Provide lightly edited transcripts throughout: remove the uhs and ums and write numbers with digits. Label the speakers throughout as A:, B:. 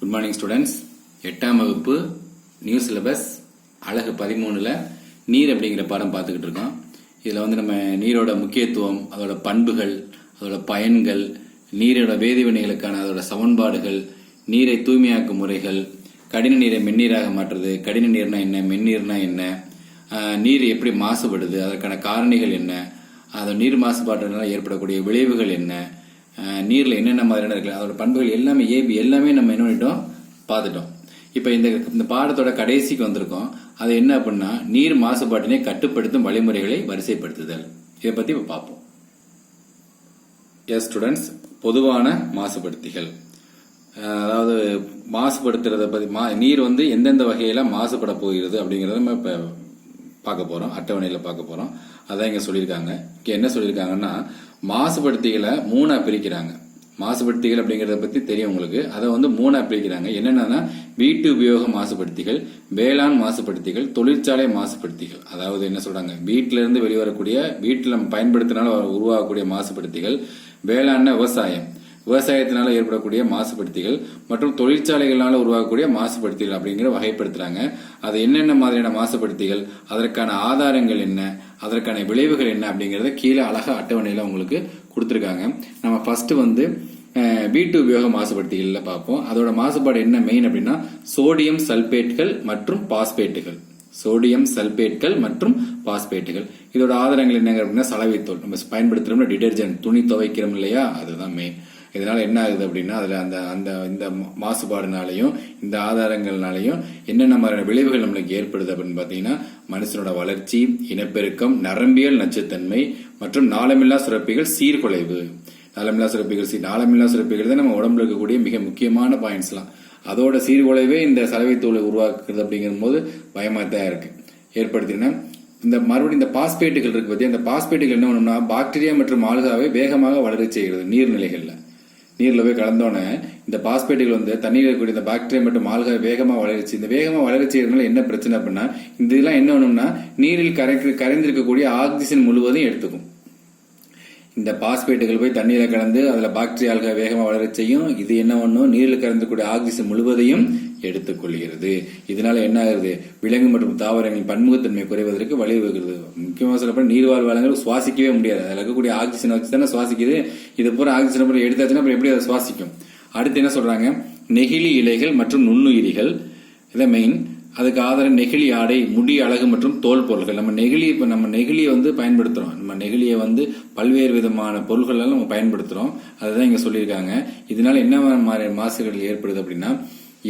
A: Good morning students. 8ஆம் வகுப்பு new syllabus அழகு 13ல் நீர் அப்படிங்கிற பாடம் பார்த்துக்கிட்டு இருக்கோம். இதில் வந்து நம்ம நீரோட முக்கியத்துவம், அதோட பண்புகள், அதோட பயன்கள், நீரோட வேதிவினைகளுக்கான அதோட சமன்பாடுகள், நீரை தூய்மையாக்கும் முறைகள், கடின நீரை மென்னீராக மாற்றுறது, கடின நீர்னா என்ன, மென்னீர்னா என்ன, நீர் எப்படி மாசுபடுது, அதற்கான காரணிகள் என்ன, அதோட நீர் மாசுபாட்டினால ஏற்படக்கூடிய விளைவுகள் என்ன, நீரில் என்னென்ன மாதிரியான இருக்கு, அதோட பண்புகள் எல்லாமே எல்லாமே நம்ம என்ன பண்ணிட்டோம், பார்த்துட்டோம். இப்போ இந்த பாடத்தோட கடைசிக்கு வந்திருக்கோம். அது என்ன அப்படின்னா, நீர் மாசுபாட்டினை கட்டுப்படுத்தும் வழிமுறைகளை வரிசைப்படுத்துதல். இதை பற்றி இப்போ பார்ப்போம். எஸ் ஸ்டூடெண்ட்ஸ், பொதுவான மாசுபடுத்திகள், அதாவது மாசுபடுத்துறத பற்றி நீர் வந்து எந்தெந்த வகையில மாசுபட போகிறது அப்படிங்கிறத நம்ம இப்போ பார்க்க போறோம். அட்டவணையில் பார்க்க போறோம். அதான் இங்க சொல்லியிருக்காங்க. இங்க என்ன சொல்லியிருக்காங்கன்னா, மாசுபடுத்திகளை 3ஆ பிரிக்கிறாங்க. மாசுபடுத்திகள் அப்படிங்கறத பத்தி தெரியும் உங்களுக்கு. அதை வந்து 3ஆ பிரிக்கிறாங்க. என்னென்னா, வீட்டு உபயோக மாசுபடுத்திகள், வேளாண் மாசுபடுத்திகள், தொழிற்சாலை மாசுபடுத்திகள். அதாவது என்ன சொல்றாங்க, வீட்டில இருந்து வெளிவரக்கூடிய, வீட்டில் நம்ம பயன்படுத்தினால உருவாகக்கூடிய மாசுபடுத்திகள், வேளாண் விவசாயத்தினால ஏற்படக்கூடிய மாசுபடுத்திகள் மற்றும் தொழிற்சாலைகளால உருவாகக்கூடிய மாசுபடுத்திகள் அப்படிங்கிற வகைப்படுத்துறாங்க. அது என்னென்ன மாதிரியான மாசுபடுத்திகள், அதற்கான ஆதாரங்கள் என்ன, அதற்கான விளைவுகள் என்ன அப்படிங்கறத கீழே அழகா அட்டவணையில உங்களுக்கு கொடுத்திருக்காங்க. நம்ம ஃபர்ஸ்ட் வந்து வீட்டு உபயோக மாசுபடுத்திகள்ல பார்ப்போம். அதோட மாசுபாடு என்ன மெயின் அப்படின்னா, சோடியம் சல்பேட்டுகள் மற்றும் பாஸ்பேட்டுகள். சோடியம் சல்பேட்டுகள் மற்றும் பாஸ்பேட்டுகள். இதோட ஆதாரங்கள் என்னங்க அப்படின்னா, சலவைத்தூள். நம்ம பயன்படுத்துறோம்னா டிடர்ஜென்ட், துணி துவைக்கிறோம் இல்லையா, அதுதான் மெயின். இதனால என்ன ஆகுது அப்படின்னா, அதுல இந்த மாசுபாடுனாலையும் இந்த ஆதாரங்கள்னாலையும் என்னென்ன மாதிரியான விளைவுகள் நம்மளுக்கு ஏற்படுது அப்படின்னு பாத்தீங்கன்னா, மனுஷனோட வளர்ச்சி, இனப்பெருக்கம், நரம்பியல் நச்சுத்தன்மை மற்றும் நாளமில்லா சுரப்பிகள் சீர்குலைவு. நாளமில்லா சுரப்பிகள் தான் நம்ம உடம்புல இருக்கக்கூடிய மிக முக்கியமான பாயிண்ட்ஸ்லாம். அதோட சீர்குலைவே இந்த சலவைத்தூளை உருவாக்குறது அப்படிங்கிற போது பயமா தான் இருக்கு ஏற்படுத்தினா. மறுபடியும் இந்த பாஸ்பேட்டுகள் இருக்கு பத்தி, அந்த பாஸ்பேட்டுகள் என்ன பண்ணணும்னா, பாக்டீரியா மற்றும் ஆல்காவை வேகமாக வளர செய்கிறது. நீர்நிலைகள்ல நீர்ல போய் கலந்தோன்னே இந்த பாஸ்பேட்டுகள் வந்து தண்ணீர் இருக்கக்கூடிய இந்த பாக்டீரியா மற்றும் ஆல்காவை வேகமா வளர்ச்சி, இந்த வேகமா வளர செய்யறதுனால என்ன பிரச்சனை அப்படின்னா, இந்த இதெல்லாம் என்ன பண்ணணும்னா, நீரில் கரைந்திருக்கக்கூடிய ஆக்சிஜன் முழுவதும் எடுத்துக்கும். இந்த பாஸ்பேட்டுகள் போய் தண்ணீரை கலந்து அதுல பாக்டீரியா ஆல்கா வேகமா வளர செய்யும். இது என்ன பண்ணும், நீரில் கலந்துக்கூடிய ஆக்சிஜன் முழுவதையும் எடுத்துக்கொள்கிறது. இதனால என்ன ஆகுது, விலங்கு மற்றும் தாவரங்களின் பன்முகத்தன்மை குறைவதற்கு வழிவகுக்கிறது. முக்கியமாக சொல்லப்பட்ட நீர்வாழ் வளங்கள் சுவாசிக்கவே முடியாது. அதுல இருக்கக்கூடிய ஆக்சிஜன் வச்சு தானே சுவாசிக்குது. இது பூரா ஆக்சிஜன் பூரா எடுத்தாச்சுன்னா அப்புறம் எப்படி அதை சுவாசிக்கும். அடுத்து என்ன சொல்றாங்க, நெகிழி இலைகள் மற்றும் நுண்ணுயிரிகள். இதை மெயின். அதுக்கு ஆதாரம் நெகிழி ஆடை, முடி அழகு மற்றும் தோல் பொருட்கள். நம்ம நெகிழியை வந்து பயன்படுத்துறோம். நம்ம நெகிழியை வந்து பல்வேறு விதமான பொருட்கள் எல்லாம் நம்ம பயன்படுத்துறோம். அதுதான் இங்க சொல்லியிருக்காங்க. இதனால என்ன மாசுகள் ஏற்படுது அப்படின்னா,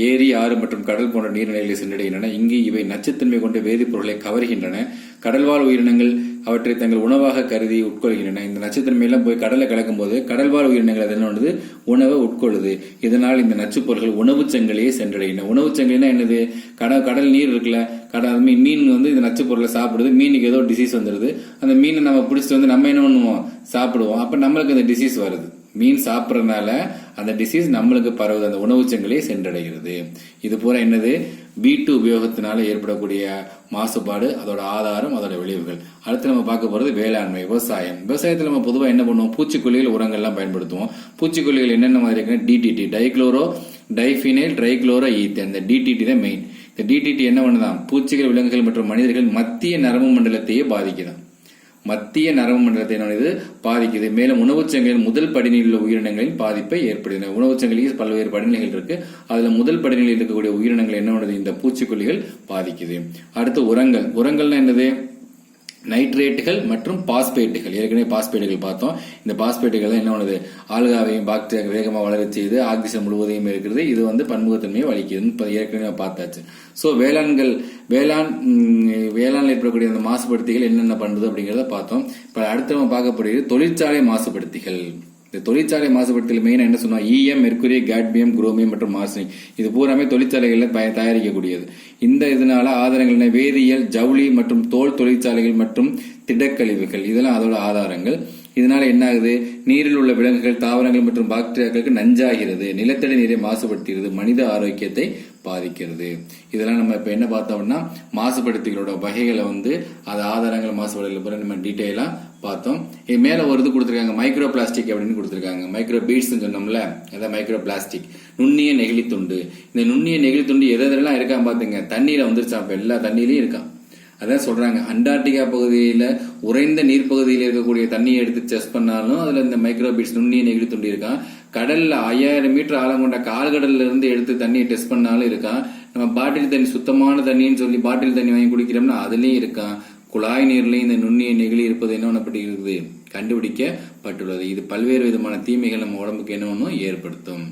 A: ஏரி, ஆறு மற்றும் கடல் போன்ற நீர்நிலைகளை சென்றடைகின்றன. இங்கு இவை நச்சுத்தன்மை கொண்ட வேதிப்பொருட்களை கவர்கின்றன. கடல்வாழ் உயிரினங்கள் அவற்றை தங்கள் உணவாக கருதி உட்கொள்கின்றன. இந்த நச்சுத்தன்மை எல்லாம் போய் கடலை கலக்கும் போது கடல்வாழ் உயிரினங்கள் என்ன பண்ணுது, உணவை உட்கொள்ளுது. இதனால் இந்த நச்சுப் பொருட்கள் உணவு சங்கிலியை சென்றடைகின்றன. உணவு சங்கிலினா என்னது, கடல் நீர் இருக்குல்ல, மீன் வந்து இந்த நச்சு பொருளை சாப்பிடுது. மீனுக்கு ஏதோ டிசீஸ் வந்துருது. அந்த மீனை நம்ம பிடிச்சிட்டு வந்து நம்ம என்ன பண்ணுவோம், சாப்பிடுவோம். அப்ப நம்மளுக்கு அந்த டிசீஸ் வருது. மீன் சாப்பிடறதுனால அந்த டிசீஸ் நம்மளுக்கு பரவுது, அந்த உணவு சங்கிலியை சென்றடைகிறது. இது பூரா என்னது, வீட்டு உபயோகத்தினால ஏற்படக்கூடிய மாசுபாடு, அதோட ஆதாரம், அதோட விளைவுகள். அடுத்து நம்ம பார்க்க போறது வேளாண்மை, விவசாயம். விவசாயத்தில் நம்ம பொதுவாக என்ன பண்ணுவோம், பூச்சிக்கொல்லிகள், உரங்கள்லாம் பயன்படுத்துவோம். பூச்சிக்கொல்லிகள் என்னென்ன மாதிரி இருக்குன்னா, DDT, dichloro diphenyl trichloro ethane. இந்த டிடிடி தான் மெயின். இந்த டிடிடி என்ன பண்ணுதான், பூச்சிகள், விலங்குகள் மற்றும் மனிதர்கள் மத்திய நரம்பு மண்டலத்தையே பாதிக்குதான். மத்திய நரம்பு மண்டலத்தை பாதிக்குது. மேலும் உணவுச்சங்கிலில் முதல் படிநிலையில் உள்ள உயிரினங்களின் பாதிப்பை ஏற்படுத்தின. உணவுச்சங்கிலில் பல்வேறு படிநிலைகள் இருக்கு. அதுல முதல் படிநிலையில் இருக்கக்கூடிய உயிரினங்கள் என்ன பண்ணுது, இந்த பூச்சிக்கொல்லிகள் பாதிக்குது. அடுத்து உரங்கள்னா என்னது, நைட்ரேட்டுகள் மற்றும் பாஸ்பேட்டுகள். ஏற்கனவே பாஸ்பேட்டுகள் பார்த்தோம். இந்த பாஸ்பேட்டுகள் என்ன பண்ணுது, ஆல்காவையும் பாக்டீரியா வேகமாக வளர செய்து ஆக்சிஜன் முழுவதையும் இருக்கிறது. இது வந்து பன்முகத்தன்மையை வலிக்குது. ஏற்கனவே பார்த்தாச்சு. சோ வேளாண் ஏற்படக்கூடிய அந்த மாசுபடுத்திகள் என்னென்ன பண்ணுது அப்படிங்கறத பார்த்தோம். இப்ப அடுத்து நம்ம பார்க்கப்படுகிறது தொழிற்சாலை மாசுபடுத்திகள். இந்த தொழிற்சாலை மாசுபடுத்தல் மெயினா என்ன சொன்னா, ஈயம், மெர்க்குரி, கேட்மியம், குரோமியம் மற்றும் ஆர்சனிக். இது பூராமே தொழிற்சாலைகள்ல தயாரிக்கக்கூடியது. இந்த இதனால ஆதாரங்கள் வேதியியல், ஜவுளி மற்றும் தோல் தொழிற்சாலைகள் மற்றும் திடக்கழிவுகள். இதெல்லாம் அதோட ஆதாரங்கள். இதனால என்ன ஆகுது, நீரில் உள்ள விலங்குகள், தாவரங்கள் மற்றும் பாக்டீரியாக்களுக்கு நஞ்சாகிறது. நிலத்தடி நீரை மாசுபடுத்துகிறது. மனித ஆரோக்கியத்தை பாதிக்கிறது. இதெல்லாம் நம்ம இப்ப என்ன பார்த்தோம்னா, மாசுபடுத்திகளோட வகைகளை வந்து அது ஆதாரங்கள், மாசுபடுத்தல் நம்ம டீட்டெயிலா பார்த்தோம். இது மேல ஒரு இது கொடுத்துருக்காங்க, மைக்ரோ பிளாஸ்டிக் அப்படின்னு கொடுத்துருக்காங்க. மைக்ரோ பீட்ஸ் சொன்னோம்ல, அதான் மைக்ரோ பிளாஸ்டிக், நுண்ணிய நெகிழி துண்டு. இந்த நுண்ணிய நெகிழி துண்டு எதெல்லாம் இருக்கான் பாத்துங்க, தண்ணீர வந்துருச்சா, அப்ப எல்லா தண்ணியிலையும் இருக்கான். அதான் சொல்றாங்க, அண்டார்டிகா பகுதியில உறைந்த நீர் பகுதியில் இருக்கக்கூடிய தண்ணியை எடுத்து செஸ் பண்ணாலும் அதுல இந்த மைக்ரோபீட்ஸ் நுண்ணிய நெகிழி துண்டி இருக்கான். கடல்ல 5000 மீட்டர் ஆழம் கொண்ட கால்கடல்ல இருந்து எடுத்து தண்ணியை டெஸ்ட் பண்ணாலும் இருக்கான். நம்ம பாட்டில் தண்ணி, சுத்தமான தண்ணின்னு சொல்லி பாட்டில் தண்ணி வாங்கி குடிக்கிறோம்னா அதுலயும் இருக்கான். குழாய் நீர்லயும் இந்த நுண்ணிய நெகிழி இருப்பது என்ன பண்ணப்பட்டிருக்கிறது, கண்டுபிடிக்கப்பட்டுள்ளது. இது பல்வேறு விதமான தீமைகள் நம்ம உடம்புக்கு என்ன ஏற்படுத்தும்.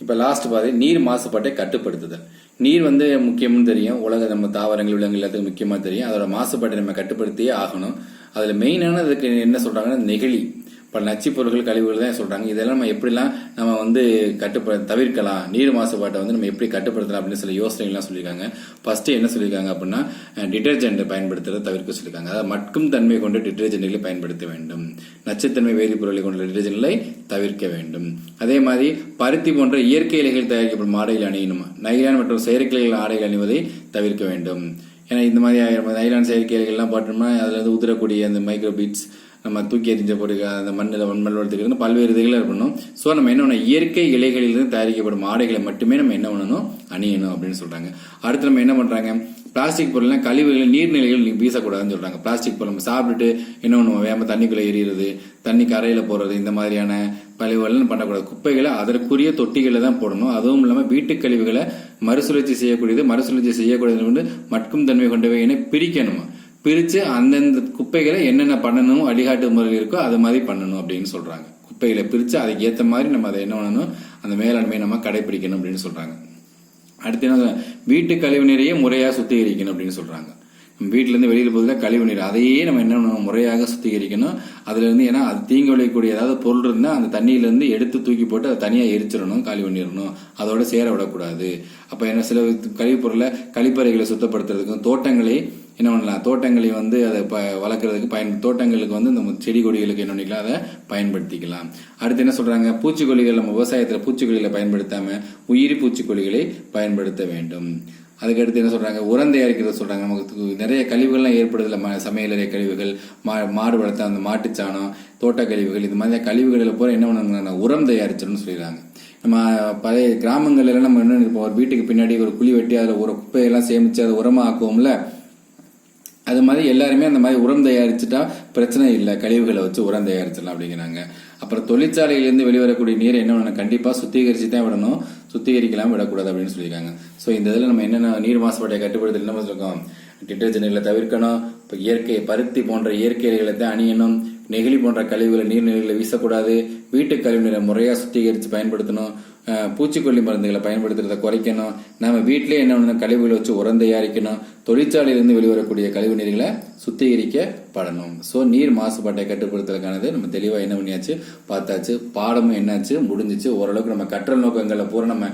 A: இப்ப லாஸ்ட் பாதி நீர் மாசுபாட்டை கட்டுப்படுத்துதல். நீர் முக்கியம்னு தெரியும், உலக நம்ம தாவரங்கள் விலங்குகள் எல்லாத்துக்கும் முக்கியமா தெரியும். அதோட மாசுபாட்டை நம்ம கட்டுப்படுத்தியே ஆகணும். அதுல மெயினானதுக்கு என்ன சொல்றாங்கன்னா நெகிழி, பல நச்சு பொருட்கள், கழிவுகள் தான் சொல்றாங்க. இதெல்லாம் நம்ம எப்படிலாம் நம்ம தவிர்க்கலாம், நீர் மாசுபாட்டை நம்ம எப்படி கட்டுப்படுத்தலாம் அப்படின்னு சில யோசனைகள்லாம் சொல்லியிருக்காங்க. ஃபர்ஸ்ட் என்ன சொல்லியிருக்காங்க அப்படின்னா, டிடர்ஜென்ட் பயன்படுத்துறதை தவிர்க்க சொல்லியிருக்காங்க. அதாவது மட்கும் தன்மை கொண்ட டிடர்ஜென்ட்களை பயன்படுத்த வேண்டும், நச்சுத்தன்மை வேதிப்பொருளை கொண்ட டிடர்ஜென்ட்களை தவிர்க்க வேண்டும். அதே மாதிரி பருத்தி போன்ற இயற்கை இலைகள் தயாரிக்கப்படும் ஆடைகள் அணியணும். நைலான் மற்றும் செயற்கை ஆடைகள் அணிவதை தவிர்க்க வேண்டும். ஏன்னா இந்த மாதிரி நைலான் செயற்கை இலைகள்லாம் போட்டோம்னா அதுல உதிரக்கூடிய அந்த மைக்ரோபீட்ஸ் நம்ம தூக்கி எறிஞ்ச போட்டு அந்த மண்ணில் வளர்த்துக்கிறது பல்வேறு இதுகளை இருக்கணும். ஸோ நம்ம என்ன பண்ணணும், இயற்கை இலைகளிலிருந்து தயாரிக்கப்படும் ஆடைகளை மட்டுமே நம்ம என்ன பண்ணணும், அணியணும் அப்படின்னு சொல்றாங்க. அடுத்து நம்ம என்ன பண்றாங்க, பிளாஸ்டிக் பொருள் கழிவுகளை நீர்நிலைகள் வீசக்கூடாதுன்னு சொல்றாங்க. பிளாஸ்டிக் பொருள் நம்ம சாப்பிட்டுட்டு என்ன பண்ணுவோம், வேம தண்ணிக்குள்ள எறிகிறது, தண்ணி கரையில போறது, இந்த மாதிரியான கழிவுகள் பண்ணக்கூடாது. குப்பைகளை அதற்குரிய தொட்டிகளை தான் போடணும். அதுவும் இல்லாம வீட்டு கழிவுகளை மறுசுழற்சி செய்யக்கூடியது, மறுசுழற்சி செய்யக்கூடியது மட்கும் தன்மை கொண்டவை பிரிக்கணும். பிரிச்சு அந்தந்த குப்பைகளை என்னென்ன பண்ணணும், வழிகாட்டு முறையில் இருக்கோ அது மாதிரி பண்ணணும் அப்படின்னு சொல்றாங்க. குப்பைகளை பிரிச்சு அதுக்கு ஏற்ற மாதிரி நம்ம அதை என்ன பண்ணணும், அந்த மேலாண்மையை நம்ம கடைபிடிக்கணும் அப்படின்னு சொல்றாங்க. அடுத்து என்ன, வீட்டு கழிவு நீரையே முறையா சுத்திகரிக்கணும் அப்படின்னு சொல்றாங்க. வீட்டுல இருந்து வெளியில போகுதுல கழிவு நீர், அதையே நம்ம என்ன பண்ணணும், முறையாக சுத்திகரிக்கணும். அதுல இருந்து ஏன்னா அது தீங்கு விளையக்கூடிய ஏதாவது பொருள் இருந்தா அந்த தண்ணியில இருந்து எடுத்து தூக்கி போட்டு அதை தனியா எரிச்சிடணும், கழிவு நீரணும், அதோட சேர விடக்கூடாது. அப்ப என்ன, சில கழிவு பொருளை கழிப்பறைகளை சுத்தப்படுத்துறதுக்கும், தோட்டங்களை என்ன பண்ணலாம், தோட்டங்களை அதை வளர்க்கறதுக்கு தோட்டங்களுக்கு இந்த செடி கொடிகளுக்கு என்ன பண்ணிக்கலாம், அதை பயன்படுத்திக்கலாம். அடுத்து என்ன சொல்றாங்க, பூச்சிக்கொல்லிகள், நம்ம விவசாயத்துல பூச்சிக்கொல்லிகளை பயன்படுத்தாம உயிரி பூச்சிக்கொல்லிகளை பயன்படுத்த வேண்டும். அதுக்கடுத்து என்ன சொல்றாங்க, உரம் தயாரிக்கிறத சொல்றாங்க. நமக்கு நிறைய கழிவுகள்லாம் ஏற்படுதுல, சமையலறை கழிவுகள், மாடு வளர்த்த அந்த மாட்டுச்சாணம், தோட்ட கழிவுகள், இது மாதிரி கழிவுகளில் போற என்ன பண்ணுவாங்க, உரம் தயாரிச்சிடணும்னு சொல்லிடுறாங்க. நம்ம பழைய கிராமங்கள்ல நம்ம என்ன இருப்போம், ஒரு வீட்டுக்கு பின்னாடி ஒரு குழி வெட்டி அதில் ஒரு குப்பையெல்லாம் சேமிச்சு அதை உரமா ஆக்குவோம்ல, அது மாதிரி எல்லாருமே அந்த மாதிரி உரம் தயாரிச்சுட்டா பிரச்சனை இல்லை, கழிவுகளை வச்சு உரம் தயாரிச்சிடலாம் அப்படிங்கிறாங்க. அப்புறம் தொழிற்சாலையிலிருந்து வெளிவரக்கூடிய நீரை என்ன பண்ணணும், கண்டிப்பா சுத்திகரிச்சு தான் விடணும், சுத்திகரிக்கலாம் விடக்கூடாது அப்படின்னு சொல்லியிருக்காங்க. ஸோ இந்த இதில் நம்ம என்னென்ன நீர் மாசுபாட்டை கட்டுப்படுத்த என்ன பண்ணிருக்கோம், டிடர்ஜென்ட்களை தவிர்க்கணும், இப்போ இயற்கை பருத்தி போன்ற இயற்கை இலைகளை தான் அணியணும், நெகிழி போன்ற கழிவுகளை நீர்நிலைகளை வீசக்கூடாது, வீட்டு கழிவு நீரை முறையா சுத்திகரித்து பயன்படுத்தணும், பூச்சிக்கொல்லி மருந்துகளை பயன்படுத்துறதை குறைக்கணும், நம்ம வீட்டிலே என்ன பண்ணணும், கழிவுகளை வச்சு உரம் தயாரிக்கணும், தொழிற்சாலையிலிருந்து வெளிவரக்கூடிய கழிவு நீர்களை சுத்திகரிக்கப்படணும். ஸோ நீர் மாசுபாட்டை கட்டுப்படுத்துறதுக்கானது நம்ம தெளிவாக என்ன பண்ணியாச்சு, பார்த்தாச்சு. பாடமும் என்னாச்சு, முடிஞ்சிச்சு. ஓரளவுக்கு நம்ம கற்றல் நோக்கங்களை பூரா நம்ம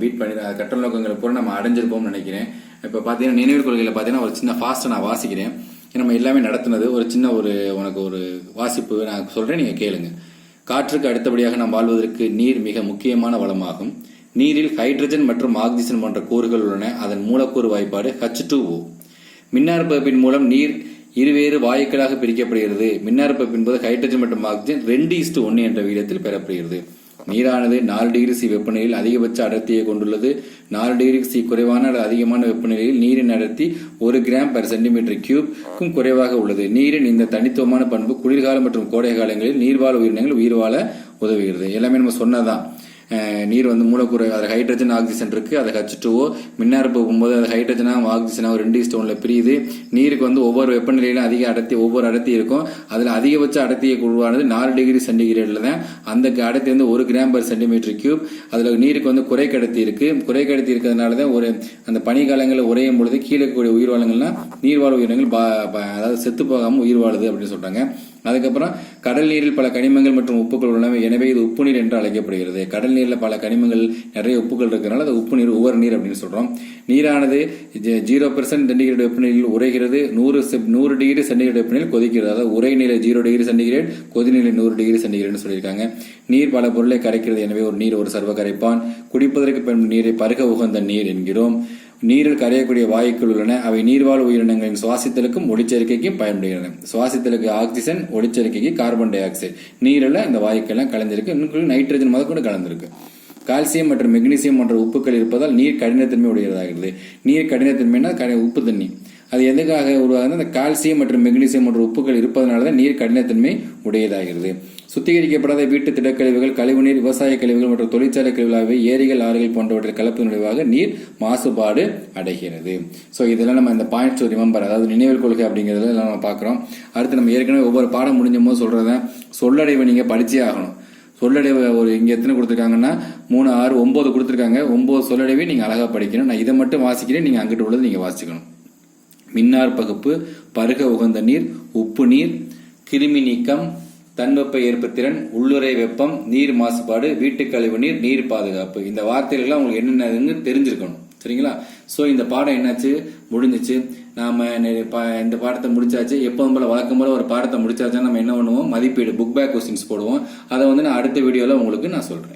A: பீட் பண்ணி கற்றல் நோக்கங்களை பூரா நம்ம அடைஞ்சிருப்போம்னு நினைக்கிறேன். இப்போ பார்த்தீங்கன்னா நினைவு கொள்கையில் பார்த்தீங்கன்னா ஒரு சின்ன ஃபாஸ்ட்டாக நான் வாசிக்கிறேன். நம்ம எல்லாமே நடத்துனது ஒரு சின்ன உனக்கு ஒரு வாசிப்பு நான் சொல்றேன், நீங்க கேளுங்க. காற்றுக்கு அடுத்தபடியாக நாம் வாழ்வதற்கு நீர் மிக முக்கியமான வளமாகும். நீரில் ஹைட்ரஜன் மற்றும் ஆக்சிஜன் போன்ற கூறுகள் உள்ளன. அதன் மூலக்கூறு வாய்ப்பாடு H2O. மின்னாற்பகுப்பின் மூலம் நீர் இருவேறு வாயுக்களாக பிரிக்கப்படுகிறது. மின்னாற்பகுப்பின் போது ஹைட்ரஜன் மற்றும் ஆக்சிஜன் 2:1 என்ற விகிதத்தில் பெறப்படுகிறது. நீரானது 4 டிகிரி சி வெப்பநிலையில் அதிகபட்ச அடர்த்தியை கொண்டுள்ளது. 4 டிகிரி சி குறைவான அல்லது அதிகமான வெப்பநிலையில் நீரின் அடர்த்தி 1 கிராம் per சென்டிமீட்டர் கியூப்க்கும் குறைவாக உள்ளது. நீரின் இந்த தனித்துவமான பண்பு குளிர்காலம் மற்றும் கோடை காலங்களில் நீர்வாழ் உயிரினங்கள் உயிர் வாழ உதவுகிறது. எல்லாமே நம்ம சொன்னதான். நீர் மூலக்கூறு அது ஹைட்ரஜன் ஆக்சிஜன் இருக்கு, அது H2O. மின்னாற்பு போகும்போது அது ஹைட்ரஜனாகவும் ஆக்சிஜனாகவும் 2:1 பிரியுது. நீருக்கு ஒவ்வொரு வெப்பநிலையிலும் அதிக அடர்த்தி ஒவ்வொரு அடர்த்தி இருக்கும். அதுல அதிகபட்ச அடர்த்தியை உருவானது 4 டிகிரி சென்டிகிரேட்ல தான். அந்த அடர்த்தி 1 கிராம் per சென்டிமீட்டர் கியூப். அதுல நீருக்கு குறை கடத்தி இருக்கு. குறை கடத்தி இருக்கிறதுனாலதான் அந்த பனிக்காலங்களில் உறையும் பொழுது கீழே இருக்கக்கூடிய உயிர்வாழங்கள்லாம் நீர்வாழ் உயிரினங்கள் அதாவது செத்து போகாம உயிர் வாழுது அப்படின்னு சொல்றாங்க. அதுக்கப்புறம் கடல் நீரில் பல கனிமங்கள் மற்றும் உப்புகள் உள்ளன. எனவே இது உப்பு நீர் என்று அழைக்கப்படுகிறது. கடல் நீர்ல பல கனிமங்கள் நிறைய உப்புகள் இருக்கிறதுனால அது உப்பு நீர், உவர் நீர் அப்படின்னு சொல்றோம். நீரானது 0% சென்டிகிரேட் வெப்பநிலையில் உறைகிறது. 100 டிகிரி சென்டிகிரேட் வெப்பநிலையில் கொதிக்கிறது. அதாவது உரைநிலை 0 டிகிரி சென்டிகிரேட், கொதிநிலை 100 டிகிரி சென்டிகிரேட் சொல்லியிருக்காங்க. நீர் பல பொருளை கரைக்கிறது. எனவே ஒரு நீர் ஒரு சர்வ கரைப்பான். குடிப்பதற்கு பயன்படும் நீரை பருக உகந்த நீர் என்கிறோம். நீரில் கரையக்கூடிய வாயுக்கள் உள்ளன. அவை நீர்வாழ் உயிரினங்களின் சுவாசித்தலுக்கும் ஒளிச்சேர்க்கைக்கும் பயன்படுகின்றன. சுவாசித்தலுக்கு ஆக்சிஜன், ஒளிச்சேர்க்கைக்கு கார்பன் டை ஆக்சைடு. நீரில் இந்த வாயுக்கள்லாம் கலந்திருக்கு. இன்னும் நைட்ரஜன் முதற்கொண்டு கலந்திருக்கு. கால்சியம் மற்றும் மெக்னீசியம் போன்ற உப்புக்கள் இருப்பதால் நீர் கடினத்தன்மை உடையதாகிறது. நீர் கடினத்தன்மைனா உப்பு தண்ணி. அது எதுக்காக உருவாகுது? அந்த கால்சியம் மற்றும் மெக்னீசியம் போன்ற உப்புகள் இருப்பதனால தான் நீர் கடினத்தன்மை உடையதாகிறது. சுத்திகரிக்கப்படாத வீட்டு திடக்கழிவுகள், கழிவுநீர், விவசாய கழிவுகள் மற்றும் தொழிற்சாலை கழிவுகளாகவே ஏரிகள், ஆறுகள் போன்றவற்றில் கலப்பு விளைவாக நீர் மாசுபாடு அடைகிறது. ஸோ இதெல்லாம் நம்ம இந்த பாயிண்ட்ஸ் டு ரிமெம்பர், அதாவது நினைவில் கொள்கை அப்படிங்கிறத நம்ம பார்க்குறோம். அடுத்து நம்ம ஏற்கனவே ஒவ்வொரு பாடம் முடிஞ்சும் போது சொல்றத சொல்லடைவை நீங்க படிச்சே ஆகணும். சொல்லடைவு ஒரு இங்க எத்தனை கொடுத்துருக்காங்கன்னா 3, 6, 9 கொடுத்துருக்காங்க. 9 சொல்லடைவை நீங்க அழகா படிக்கணும். நான் இதை மட்டும் வாசிக்கிறேன், நீங்க அங்கிட்டு உள்ளது நீங்க வாசிக்கணும். மின்னார் பகுப்பு, பருக உகந்த நீர், உப்பு நீர், கிருமி நீக்கம், தன்வெப்ப ஏற்புத்திறன், உள்ளுறை வெப்பம், நீர் மாசுபாடு, வீட்டு கழிவு நீர், நீர் பாதுகாப்பு. இந்த வார்த்தைகள்லாம் உங்களுக்கு என்னென்னு தெரிஞ்சிருக்கணும். சரிங்களா? ஸோ இந்த பாடம் என்னாச்சு, முடிஞ்சிச்சு. நாம இந்த பாடத்தை முடிச்சாச்சு. எப்போதும் போல வழக்கம் போல ஒரு பாடத்தை முடிச்சாச்சுன்னா நம்ம என்ன பண்ணுவோம், மதிப்பீடு புக் பேக் கொஸ்டின்ஸ் போடுவோம். அதை நான் அடுத்த வீடியோல உங்களுக்கு நான் சொல்றேன்.